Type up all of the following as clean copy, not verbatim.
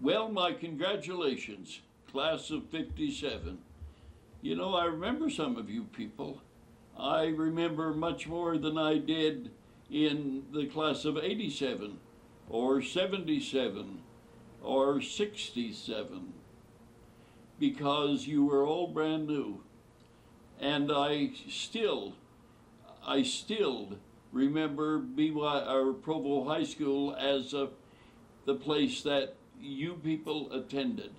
Well, my congratulations, class of 57. You know, I remember some of you people. I remember much more than I did in the class of 87 or 77 or 67 because you were all brand new. And I still remember or Provo High School as the place that you people attended.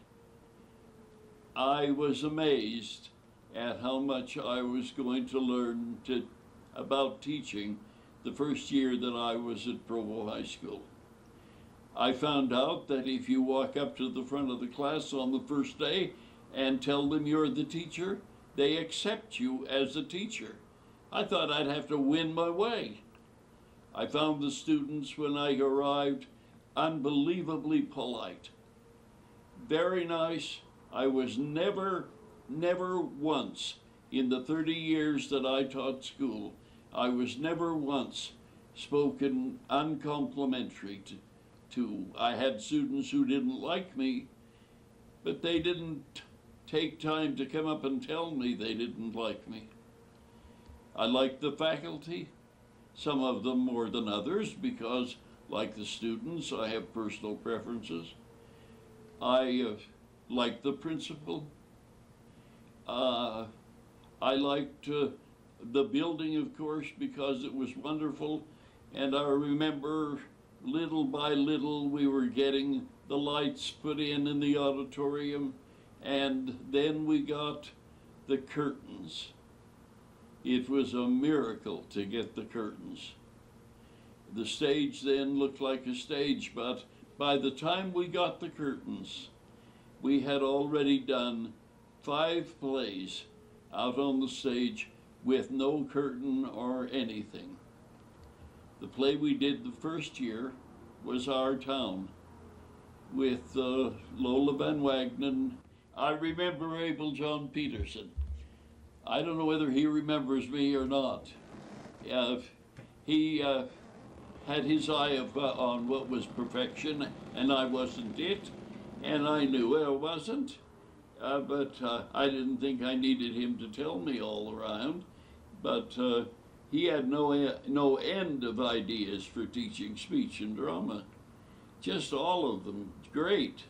I was amazed at how much I was going to learn about teaching the first year that I was at Provo High School. I found out that if you walk up to the front of the class on the first day and tell them you're the teacher, they accept you as a teacher. I thought I'd have to win my way. I found the students when I arrived unbelievably polite, very nice. I was never once in the 30 years that I taught school, I was never once spoken uncomplimentary to. I had students who didn't like me, but they didn't take time to come up and tell me they didn't like me. I liked the faculty, some of them more than others, because like the students, I have personal preferences. I liked the principal. I liked the building, of course, because it was wonderful. And I remember little by little we were getting the lights put in the auditorium, and then we got the curtains. It was a miracle to get the curtains. The stage then looked like a stage, but by the time we got the curtains, we had already done 5 plays out on the stage with no curtain or anything. The play we did the first year was Our Town with Lola Van Wagenen. I remember Abel John Peterson. I don't know whether he remembers me or not. He had his eye on what was perfection, and I wasn't it, and I knew I wasn't, but I didn't think I needed him to tell me all around. But he had no end of ideas for teaching speech and drama, just all of them great.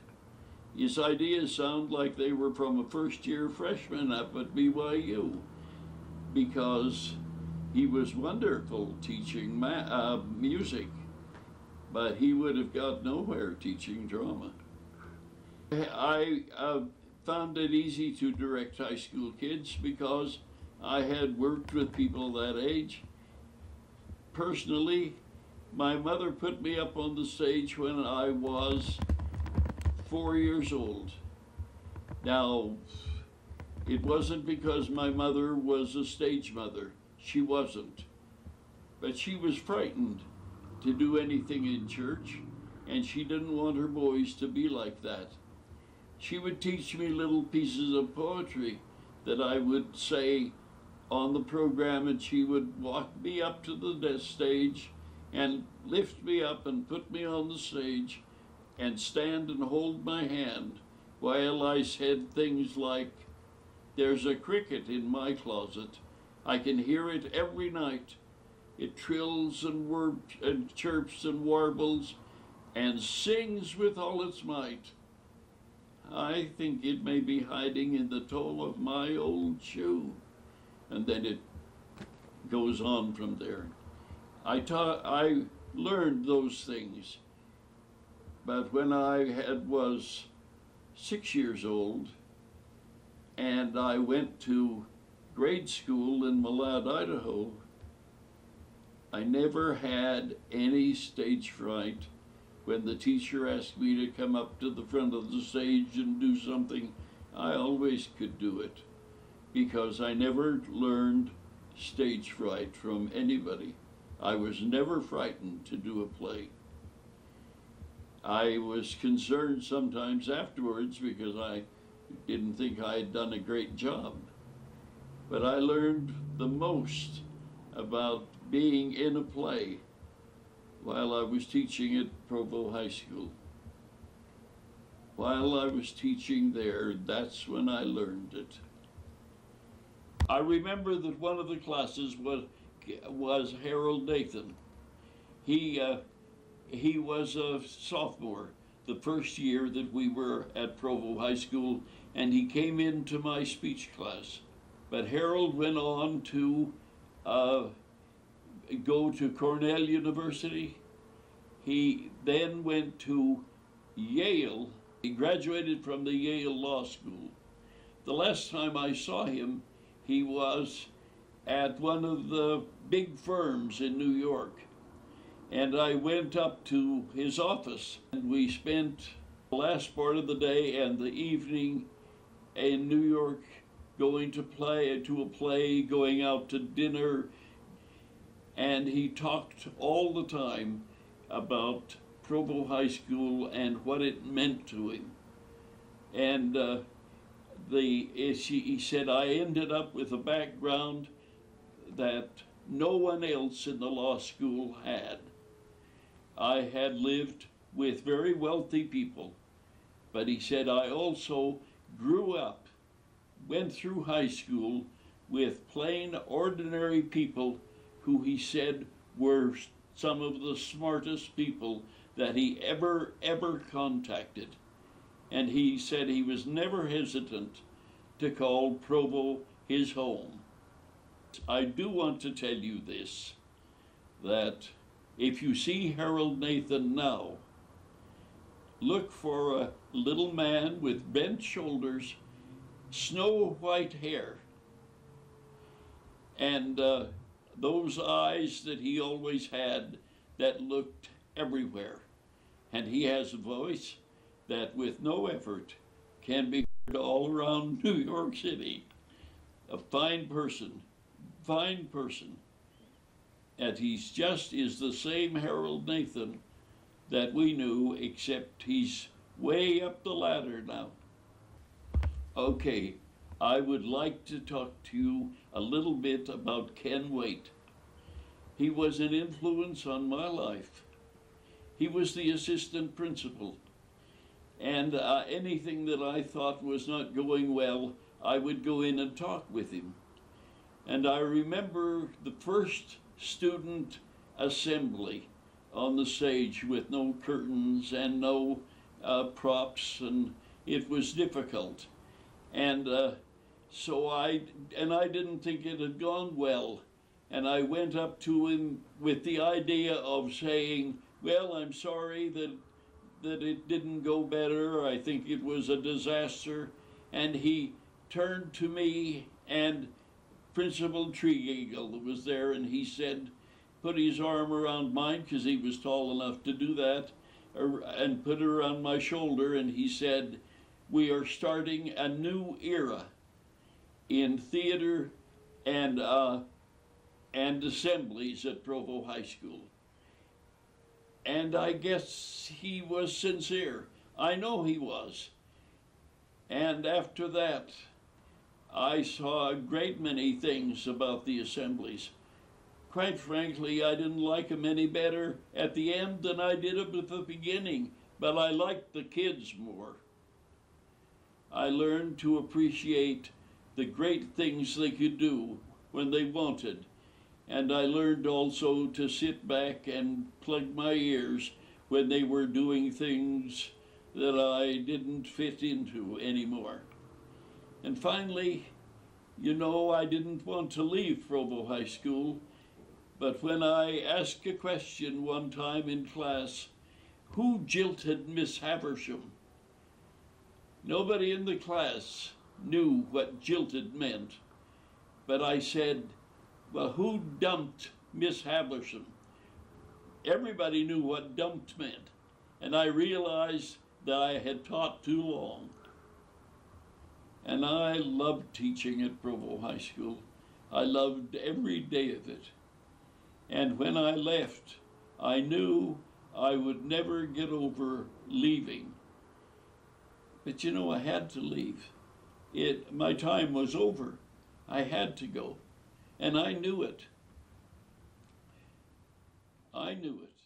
His ideas sound like they were from a first-year freshman up at BYU, because he was wonderful teaching music, but he would have got nowhere teaching drama. I found it easy to direct high school kids because I had worked with people that age. Personally, my mother put me up on the stage when I was 4 years old. Now, it wasn't because my mother was a stage mother. She wasn't. But she was frightened to do anything in church, and she didn't want her boys to be like that. She would teach me little pieces of poetry that I would say on the program, and she would walk me up to the stage and lift me up and put me on the stage and stand and hold my hand while I said things like, "There's a cricket in my closet. I can hear it every night. It trills and chirps and warbles and sings with all its might. I think it may be hiding in the toe of my old shoe." And then it goes on from there. I learned those things. But when I was 6 years old, and I went to grade school in Malad, Idaho, I never had any stage fright. When the teacher asked me to come up to the front of the stage and do something, I always could do it, because I never learned stage fright from anybody. I was never frightened to do a play. I was concerned sometimes afterwards because I didn't think I had done a great job. But I learned the most about being in a play while I was teaching at Provo High School. While I was teaching there, that's when I learned it. I remember that one of the classes was Harold Nathan. He was a sophomore the first year that we were at Provo High School, and he came into my speech class. But Harold went on to go to Cornell University. He then went to Yale. He graduated from the Yale Law School. The last time I saw him, he was at one of the big firms in New York. And I went up to his office, and we spent the last part of the day and the evening in New York going to a play, going out to dinner. And he talked all the time about Provo High School and what it meant to him. And he said, I ended up with a background that no one else in the law school had. I had lived with very wealthy people, but he said, I also grew up, went through high school with plain, ordinary people who he said were some of the smartest people that he ever contacted. And he said he was never hesitant to call Provo his home. I do want to tell you this, that if you see Harold Nathan now, look for a little man with bent shoulders, snow white hair, and those eyes that he always had that looked everywhere. And he has a voice that with no effort can be heard all around New York City. A fine person. And he's just is the same Harold Nathan that we knew, except he's way up the ladder now. Okay, I would like to talk to you a little bit about Ken Waite. He was an influence on my life. He was the assistant principal. And anything that I thought was not going well, I would go in and talk with him. And I remember the first student assembly on the stage with no curtains and no props, and it was difficult. And so I didn't think it had gone well. And I went up to him with the idea of saying, well, I'm sorry that it didn't go better. I think it was a disaster. And he turned to me, and Principal Treeagle was there, and he said, put his arm around mine, because he was tall enough to do that, and put it around my shoulder, and he said, we are starting a new era in theater and assemblies at Provo High School. And I guess he was sincere. I know he was. And after that, I saw a great many things about the assemblies. Quite frankly, I didn't like them any better at the end than I did at the beginning, but I liked the kids more. I learned to appreciate the great things they could do when they wanted. And I learned also to sit back and plug my ears when they were doing things that I didn't fit into anymore. And finally, you know, I didn't want to leave Provo High School, but when I asked a question one time in class, who jilted Miss Haversham? Nobody in the class knew what jilted meant, but I said, well, who dumped Miss Haversham? Everybody knew what dumped meant, and I realized that I had taught too long. And I loved teaching at Provo High School. I loved every day of it. And when I left, I knew I would never get over leaving. But you know, I had to leave. My time was over. I had to go. And I knew it. I knew it.